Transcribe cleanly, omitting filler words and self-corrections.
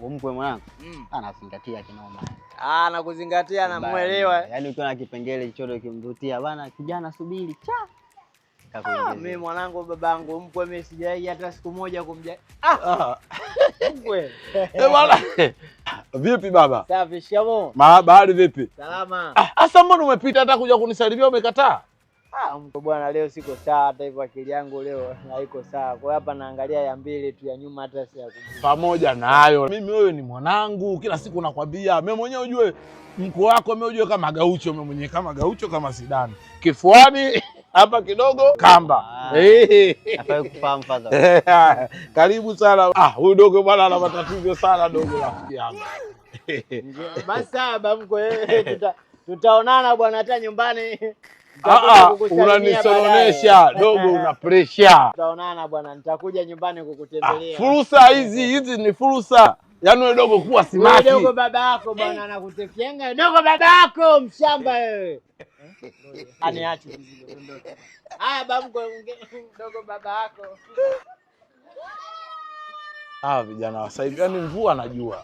mwanangu, mkwe mwanangu. Anazingatia kinoma. Nakuzingatia na muelewa. Yaani ukiwa na kipengele chochote kimvutia bana, kijana subiri. Mimi mwanangu babangu mkwe mimi sijai hata siku moja kumja. Mkwe. Bwana. Vipi baba? Safi, shikamoo. Habari vipi? Salama. Asa mbona umepita hata kuja kunisalimia umekataa? Mkwe bwana, leo siko sawa, hata hivyo akili yangu leo haiko sawa. Kwa hapa naangalia ya mbele tu, ya nyuma hata si ya kumbuka. Pamoja na hayo, mimi wewe ni mwanangu, kila siku nakwambia, mimi mwenyewe ujue mko wako, mimi ujue kama Gaucho, mimi mwenyewe kama Gaucho kama Zidane. Kifuani hapa kidogo kamba. Hapa kufahamu fadha. Karibu sana. Huyu dogo bwana ana matatizo sana dogo rafiki yangu. Basi baba mkwe, tutaonana bwana hata nyumbani. Unanisononesha dogo, una pressure. Tutaonana bwana, nitakuja nyumbani kukutembelea. Fursa hizi ni fursa. Yaani wewe dogo kuwa simaki. Wewe dogo baba yako bwana anakutekenga. Dogo baba yako mshamba wewe. Aniache mzigo dondoka. Baba mkwe, dogo baba yako. Vijana wa sasa hivi, yaani mvua najua.